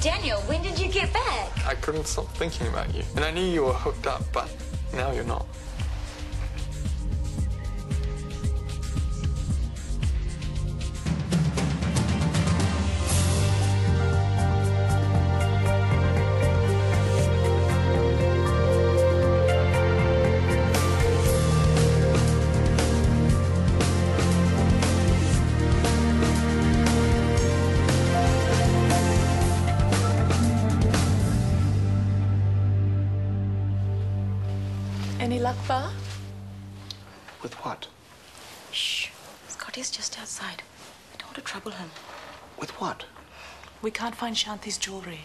Daniel, when did you get back? I couldn't stop thinking about you. And I knew you were hooked up, but now you're not. Any luck, Bar? With what? Shh. Scotty's just outside. I don't want to trouble him. With what? We can't find Shanti's jewelry.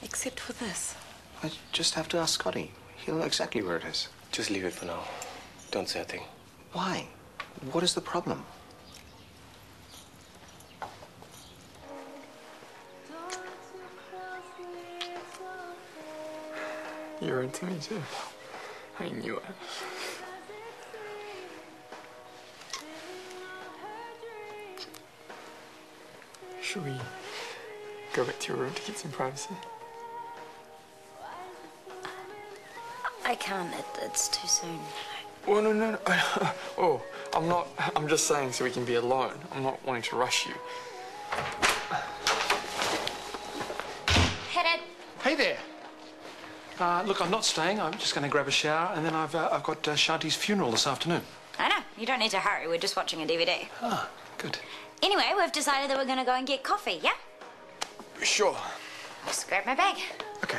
Except for this. I just have to ask Scotty. He'll know exactly where it is. Just leave it for now. Don't say a thing. Why? What is the problem? You're into me too. I knew it. Should we go back to your room to get some privacy? I can't. It's too soon. Oh, no. Oh, I'm just saying so we can be alone. I'm not wanting to rush you. Hey, Dad. Hey there. Look, I'm not staying. I'm just going to grab a shower, and then I've got Shanti's funeral this afternoon. I know. You don't need to hurry. We're just watching a DVD. Ah, good. Anyway, we've decided that we're going to go and get coffee, yeah? Sure. I'll just grab my bag. Okay.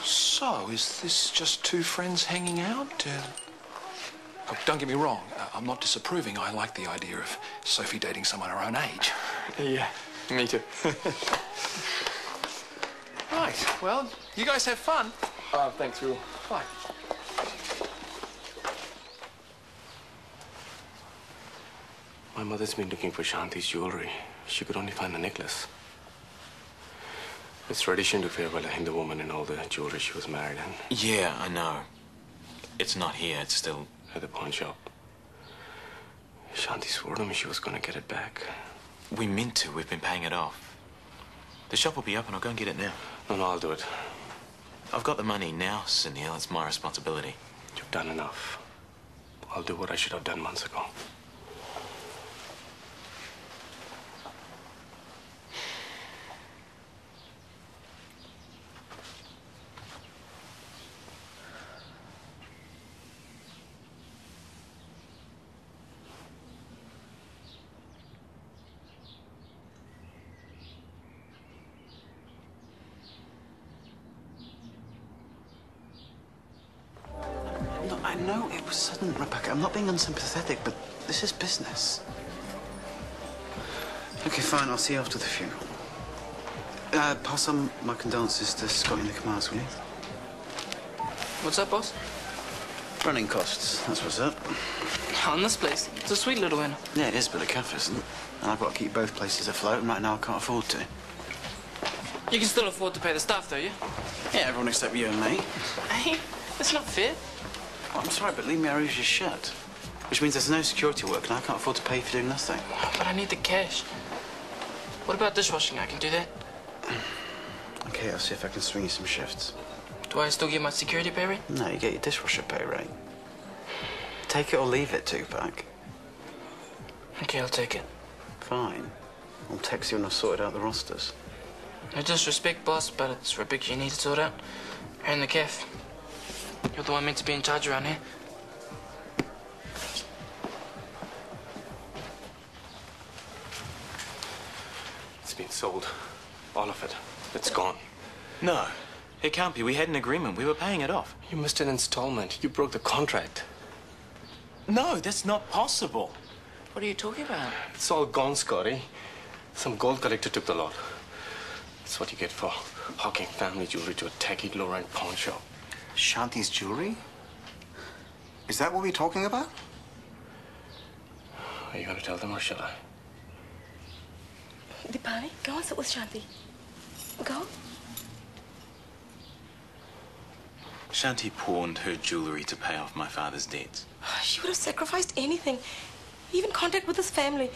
So, is this just two friends hanging out? Look, don't get me wrong. I'm not disapproving. I like the idea of Sophie dating someone her own age. Yeah, me too. Right. Well, you guys have fun. Thanks, Will. Bye. My mother's been looking for Shanti's jewelry. She could only find the necklace. It's tradition to farewell a Hindu woman in all the jewelry she was married in. Yeah, I know. It's not here. It's still At the pawn shop. Shanti swore to me she was going to get it back. We meant to. We've been paying it off. The shop will be up and I'll go and get it now. No, I'll do it. I've got the money now, Sunil. It's my responsibility. You've done enough. I'll do what I should have done months ago. I know it was sudden, Rebecca. I'm not being unsympathetic, but this is business. Okay, fine. I'll see you after the funeral. Pass on my condolences to Scotty and the Kamars, will you? What's up, boss? Running costs. That's what's up. On this place. It's a sweet little inn. Yeah, it is, but the cafe isn't. And I've got to keep both places afloat, and right now I can't afford to. You can still afford to pay the staff, though, yeah? Yeah, everyone except you and me. Hey, that's not fair. Oh, I'm sorry, but leave me our just shut. Which means there's no security work, and I can't afford to pay for doing nothing. But I need the cash. What about dishwashing? I can do that. Okay, I'll see if I can swing you some shifts. Do I still get my security pay rate? No, you get your dishwasher pay rate. Take it or leave it, Tupac. Okay, I'll take it. Fine. I'll text you when I've sorted out the rosters. No disrespect, boss, but it's Rebecca you need to sort out. Her in the cafe. You're the one meant to be in charge around here. It's been sold. All of it. It's gone. No, it can't be. We had an agreement. We were paying it off. You missed an installment. You broke the contract. No, that's not possible. What are you talking about? It's all gone, Scotty. Some gold collector took the lot. That's what you get for hawking family jewelry to a tacky, low-rent pawn shop. Shanti's jewelry? Is that what we're talking about? Are you going to tell them or shall I? Dipani, go and sit with Shanti. Go. Shanti pawned her jewelry to pay off my father's debts. She would have sacrificed anything. Even contact with his family.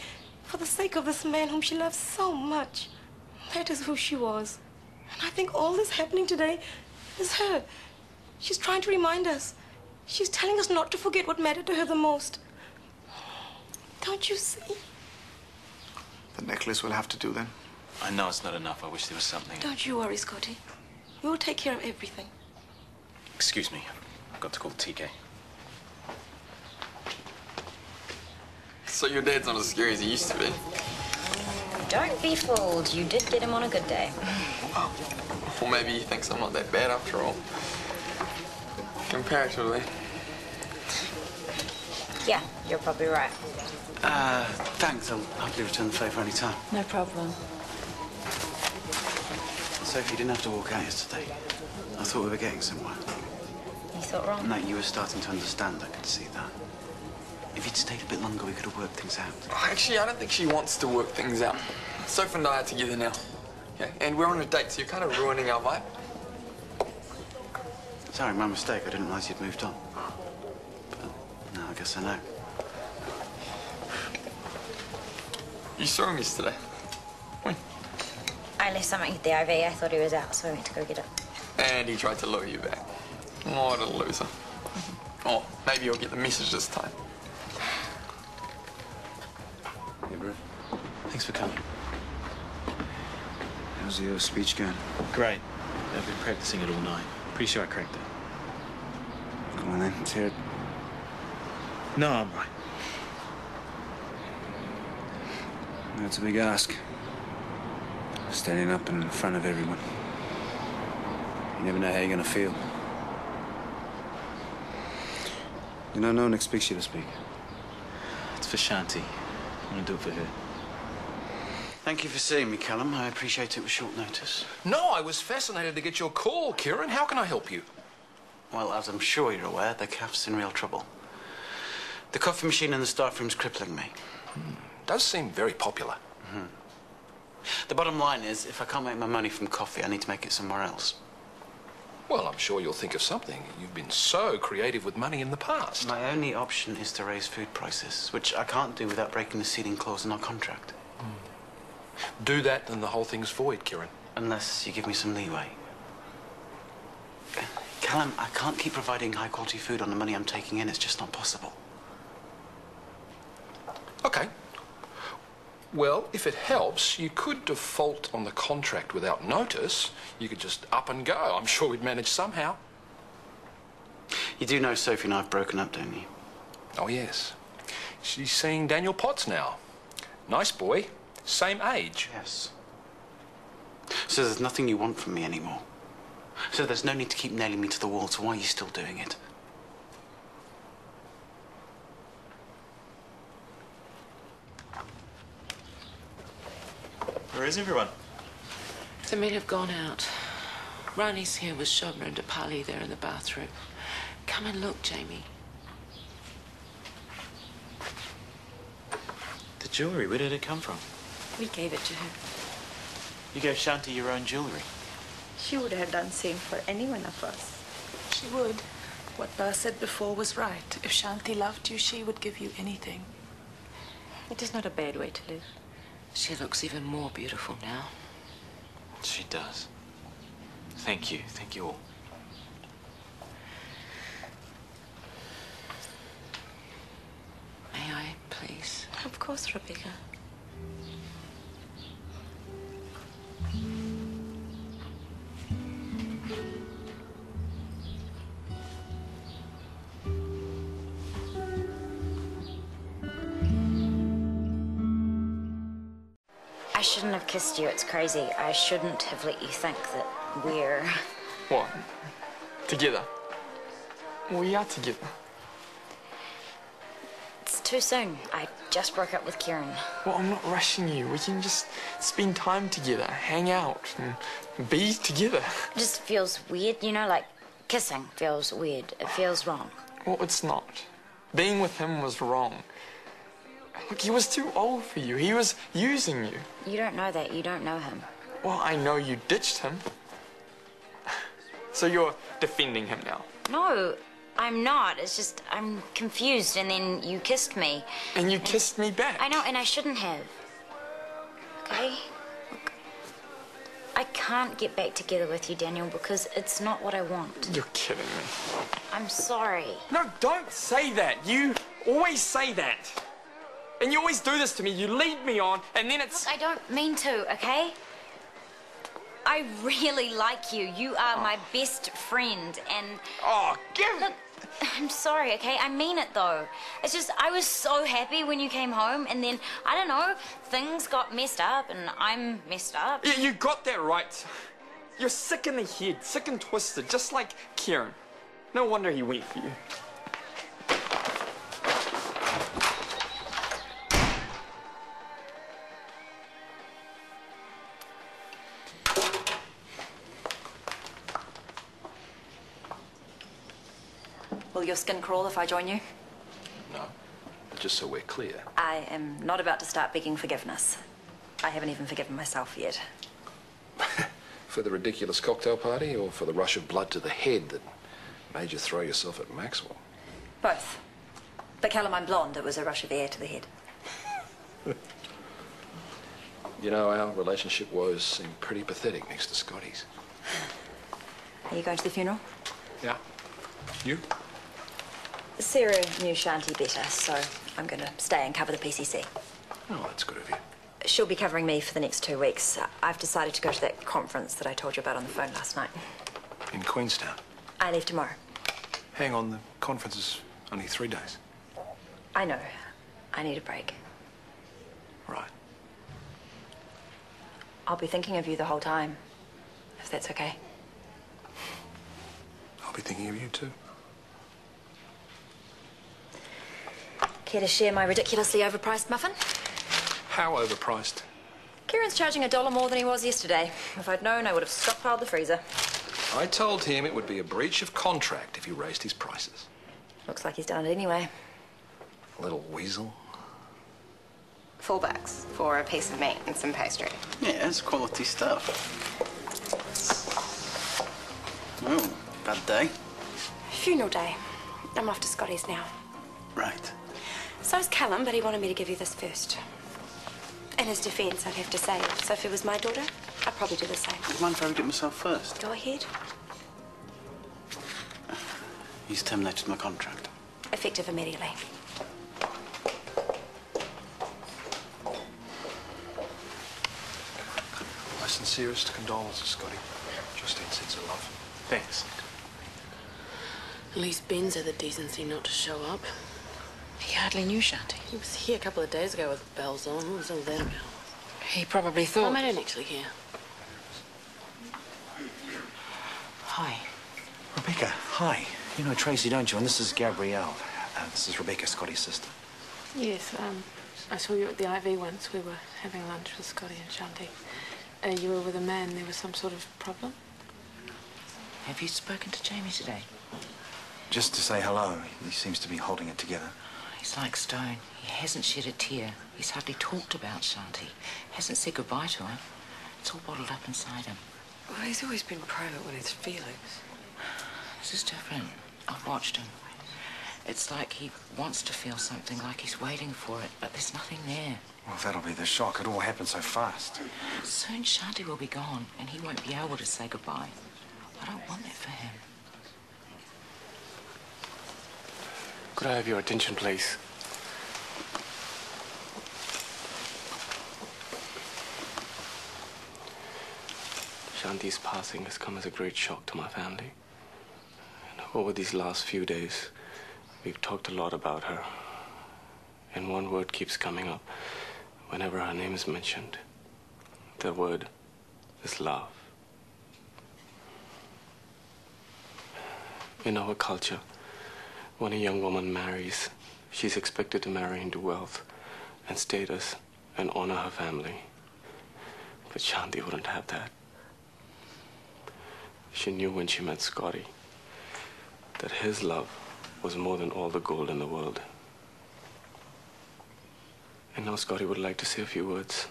For the sake of this man whom she loves so much. That is who she was. And I think all this happening today is her. She's trying to remind us. She's telling us not to forget what mattered to her the most. Don't you see? The necklace will have to do then. I know it's not enough. I wish there was something. Don't you worry, Scotty. We'll take care of everything. Excuse me. I've got to call TK. So your dad's not as scary as he used to be. Don't be fooled. You did get him on a good day. Or maybe he thinks I'm not that bad after all. Comparatively. Yeah, you're probably right. Thanks. I'll happily return the favour any time. No problem. Sophie, you didn't have to walk out yesterday. I thought we were getting somewhere. You thought wrong? No, you were starting to understand. I could see that. If you'd stayed a bit longer, we could have worked things out. Oh, actually, I don't think she wants to work things out. Sophie and I are together now. Yeah, and we're on a date, so you're kind of ruining our vibe. Sorry, my mistake. I didn't realise you'd moved on. But now I guess I know. You saw him yesterday. When? I left something at the IV. I thought he was out, so I went to go get it. And he tried to lure you back. What a loser. Oh, maybe you'll get the message this time. Hey, bro. Thanks for coming. How's your speech going? Great. I've been practicing it all night. Pretty sure I cracked it. Come on then, let's hear it. No, I'm right. That's a big ask. Standing up in front of everyone. You never know how you're gonna feel. You know, no one expects you to speak. It's for Shanti. I want to do it for her. Thank you for seeing me, Callum. I appreciate it with short notice. No, I was fascinated to get your call, Kieran. How can I help you? Well, as I'm sure you're aware, the cafe's in real trouble. The coffee machine in the staff room's crippling me. Does seem very popular. The bottom line is, if I can't make my money from coffee, I need to make it somewhere else. Well, I'm sure you'll think of something. You've been so creative with money in the past. My only option is to raise food prices, which I can't do without breaking the ceiling clause in our contract. Do that and the whole thing's void, Kieran. Unless you give me some leeway. Callum, I can't keep providing high-quality food on the money I'm taking in. It's just not possible. Okay. Well, if it helps, you could default on the contract without notice. You could just up and go. I'm sure we'd manage somehow. You do know Sophie and I have broken up, don't you? Oh, yes. She's seeing Daniel Potts now. Nice boy. Same age. Yes. So there's nothing you want from me anymore. So there's no need to keep nailing me to the wall, so why are you still doing it? Where is everyone? The men have gone out. Ronnie's here with Shortland and Polly there in the bathroom. Come and look, Jamie. The jewellery, where did it come from? We gave it to her. You gave Shanti your own jewellery. She would have done same for any one of us. She would. What Ba said before was right. If Shanti loved you, she would give you anything. It is not a bad way to live. She looks even more beautiful now. She does. Thank you. Thank you all. May I, please? Of course, Rebecca. I shouldn't have kissed you. It's crazy. I shouldn't have let you think that we're... What? Together? We are together. It's too soon. I just broke up with Kieran. Well, I'm not rushing you. We can just spend time together, hang out, and be together. It just feels weird, you know, like kissing feels weird. It feels wrong. Well, it's not. Being with him was wrong. Look, he was too old for you. He was using you. You don't know that. You don't know him. Well, I know you ditched him. So you're defending him now? No, I'm not. It's just I'm confused, and then you kissed me. And you kissed me back. I know, and I shouldn't have. Okay? Look, I can't get back together with you, Daniel, because it's not what I want. You're kidding me. I'm sorry. No, don't say that. You always say that. And you always do this to me. You lead me on, and then it's... Look, I don't mean to, okay? I really like you. You are my best friend, and... Oh, Look, I'm sorry, okay? I mean it, though. It's just, I was so happy when you came home, and then, I don't know, things got messed up, and I'm messed up. Yeah, you got that right. You're sick in the head, sick and twisted, just like Kieran. No wonder he went for you. Will your skin crawl if I join you? No, but just so we're clear. I am not about to start begging forgiveness. I haven't even forgiven myself yet. For the ridiculous cocktail party or for the rush of blood to the head that made you throw yourself at Maxwell? Both. But Callum, I'm blonde. It was a rush of air to the head. You know, our relationship woes seem pretty pathetic next to Scotty's. Are you going to the funeral? Yeah. You? Sarah knew Shanti better, so I'm going to stay and cover the PCC. Oh, that's good of you. She'll be covering me for the next 2 weeks. I've decided to go to that conference that I told you about on the phone last night. In Queenstown? I leave tomorrow. Hang on, the conference is only 3 days. I know. I need a break. Right. I'll be thinking of you the whole time, if that's okay. I'll be thinking of you too. Care to share my ridiculously overpriced muffin? How overpriced? Kieran's charging $1 more than he was yesterday. If I'd known, I would have stockpiled the freezer. I told him it would be a breach of contract if he raised his prices. Looks like he's done it anyway. Little weasel. $4 for a piece of meat and some pastry. Yeah, it's quality stuff. Oh, bad day. Funeral day. I'm off to Scotty's now. Right. So's Callum, but he wanted me to give you this first. In his defense, I'd have to say, if Sophie was my daughter, I'd probably do the same. Do you mind if I read it myself first? Go ahead. He's terminated my contract. Effective immediately. My sincerest condolences, Scotty. Justine sends her love. Thanks. At least Ben's had the decency not to show up. He hardly knew Shanti. He was here a couple of days ago with bells on. What was all that about? He probably thought... I don't actually hear. Hi. Rebecca, hi. You know Tracy, don't you? And this is Gabrielle. This is Rebecca, Scotty's sister. Yes, I saw you at the IV once. We were having lunch with Scotty and Shanti. You were with a man. There was some sort of problem? Have you spoken to Jamie today? Just to say hello. He seems to be holding it together. He's like stone. He hasn't shed a tear. He's hardly talked about Shanti. Hasn't said goodbye to her. It's all bottled up inside him. Well, he's always been private with his feelings. This is different. I've watched him. It's like he wants to feel something, like he's waiting for it, but there's nothing there. Well, that'll be the shock. It all happened so fast. Soon Shanti will be gone, and he won't be able to say goodbye. I don't want that for him. Could I have your attention, please? Shanti's passing has come as a great shock to my family. And over these last few days, we've talked a lot about her. And one word keeps coming up whenever her name is mentioned. The word is love. In our culture, when a young woman marries, she's expected to marry into wealth and status and honor her family. But Shanti wouldn't have that. She knew when she met Scotty that his love was more than all the gold in the world. And now Scotty would like to say a few words.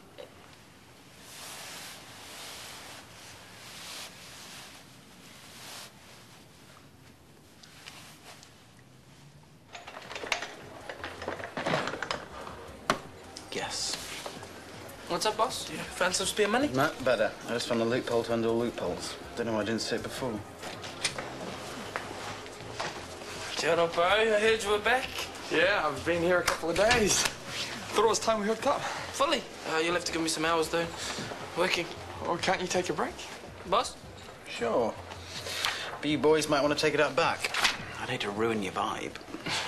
What's up, boss? You found some spare money? No, better. I just found a loophole to undo all loopholes. Don't know why I didn't see it before. Shut up, bro. I heard you were back. Yeah, I've been here a couple of days. Thought it was time we hooked up. Fully. You'll have to give me some hours, though. Working. Well, can't you take a break? Boss? Sure. But you boys might want to take it out back. I'd hate to ruin your vibe.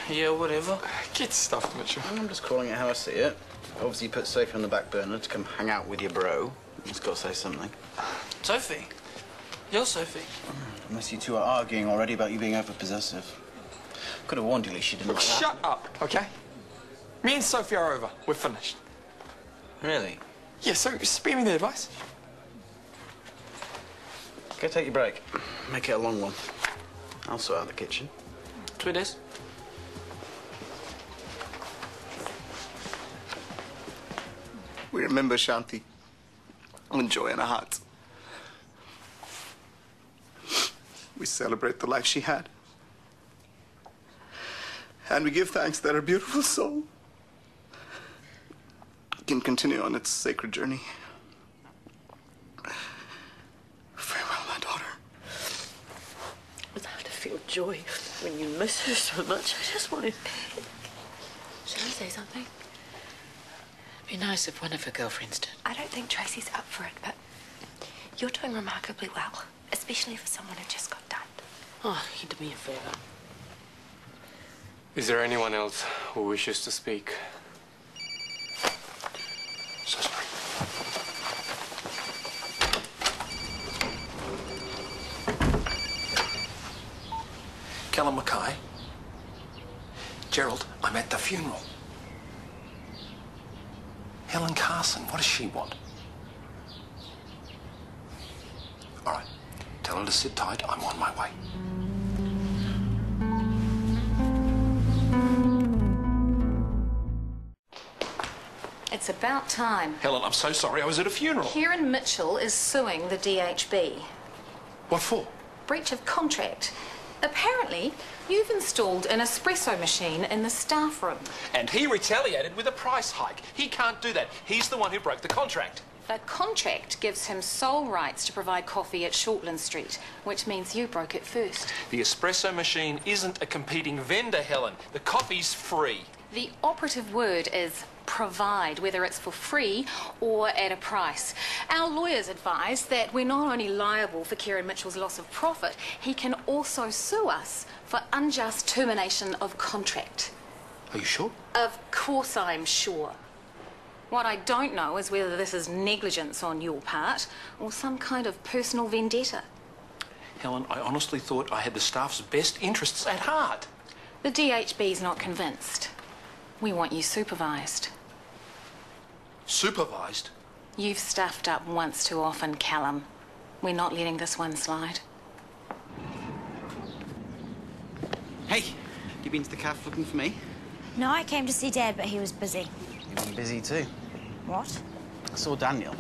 Yeah, whatever. Get stuffed, Mitchell. I'm just calling it how I see it. Obviously, you put Sophie on the back burner to come hang out with your bro. He's got to say something. Sophie? You're Sophie. Unless you two are arguing already about you being overpossessive. Could have warned you, at least you didn't. Shut up, okay? Me and Sophie are over. We're finished. Really? Yeah, so spare me the advice. Go take your break. Make it a long one. I'll sort out the kitchen. 2 days. We remember Shanti and joy in our hearts. We celebrate the life she had. And we give thanks that her beautiful soul can continue on its sacred journey. Farewell, my daughter. It's hard to feel joy when you miss her so much. I just wanted... Should I say something? It'd be nice if one of her girlfriends did. I don't think Tracy's up for it, but you're doing remarkably well, especially for someone who just got done. Oh, you did me a favour. Is there anyone else who wishes to speak? So sorry. Callum Mackay. Gerald, I'm at the funeral. Helen Carson, what does she want? All right, tell her to sit tight. I'm on my way. It's about time. Helen, I'm so sorry. I was at a funeral. Kieran Mitchell is suing the DHB. What for? Breach of contract. Apparently, you've installed an espresso machine in the staff room. And he retaliated with a price hike. He can't do that. He's the one who broke the contract. The contract gives him sole rights to provide coffee at Shortland Street, which means you broke it first. The espresso machine isn't a competing vendor, Helen. The coffee's free. The operative word is provide, whether it's for free or at a price. Our lawyers advise that we're not only liable for Kieran Mitchell's loss of profit, he can also sue us for unjust termination of contract. Are you sure? Of course I'm sure. What I don't know is whether this is negligence on your part or some kind of personal vendetta. Helen, I honestly thought I had the staff's best interests at heart. The DHB's not convinced. We want you supervised. Supervised? You've stuffed up once too often, Callum. We're not letting this one slide. Hey, you been to the cafe looking for me? No, I came to see Dad, but he was busy. You've been busy too. What? I saw Daniel.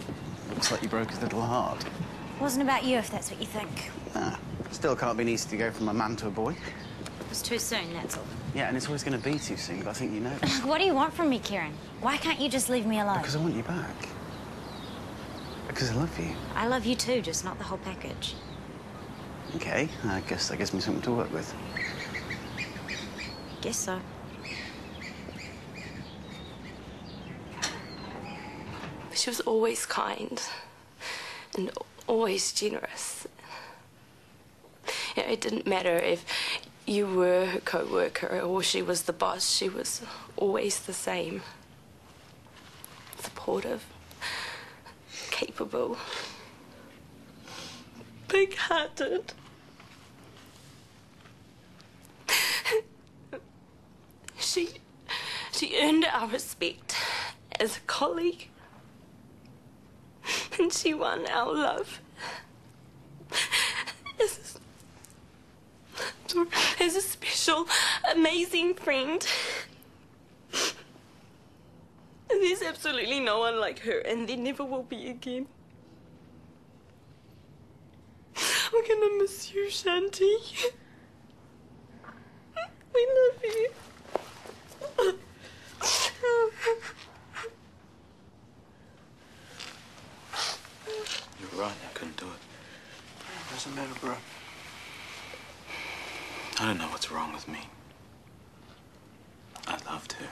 Looks like you broke his little heart. It wasn't about you, if that's what you think. Ah, still can't be easy to go from a man to a boy. It was too soon, that's all. Yeah, and it's always going to be too soon, but I think you know. What do you want from me, Kieran? Why can't you just leave me alone? Because I want you back. Because I love you. I love you too, just not the whole package. Okay, I guess that gives me something to work with. Guess so. She was always kind and always generous. You know, it didn't matter if you were her co-worker or she was the boss, she was always the same. Supportive, capable, big-hearted. She earned our respect as a colleague. And she won our love. As a special, amazing friend. There's absolutely no one like her, and there never will be again. We're gonna miss you, Shanti. We love you. don't know what's wrong with me. I loved her.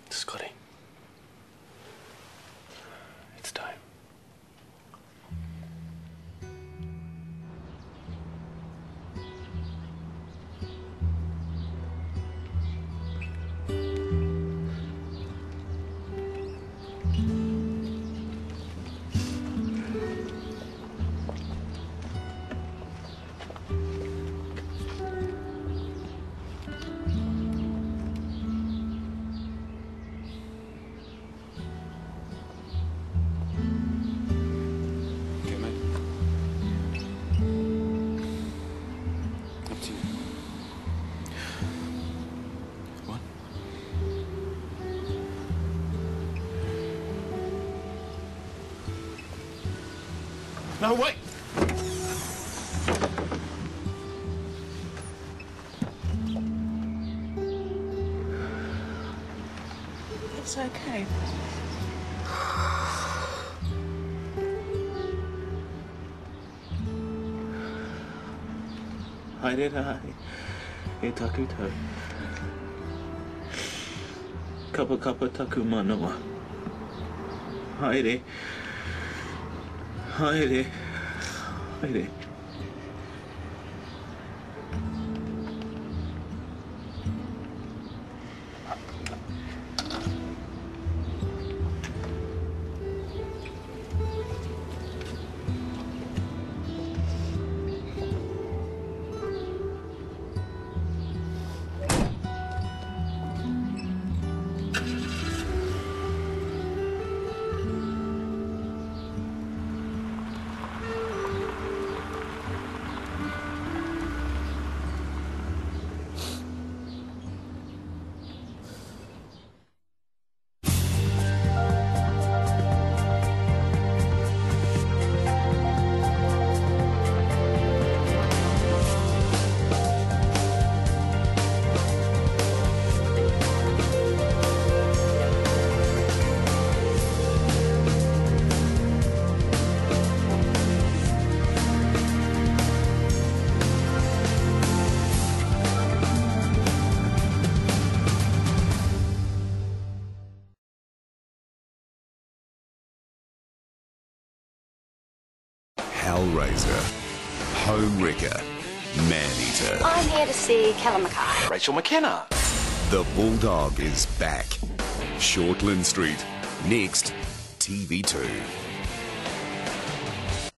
Scotty. It's time. No, wait! It's okay. Haere rai, e taku tau. Kapa kapa taku manawa. Haere. Haere. Haere. Hellraiser, Home Wrecker, Man-Eater. I'm here to see Callum Mackay. Rachel McKenna. The Bulldog is back. Shortland Street. Next, TV2.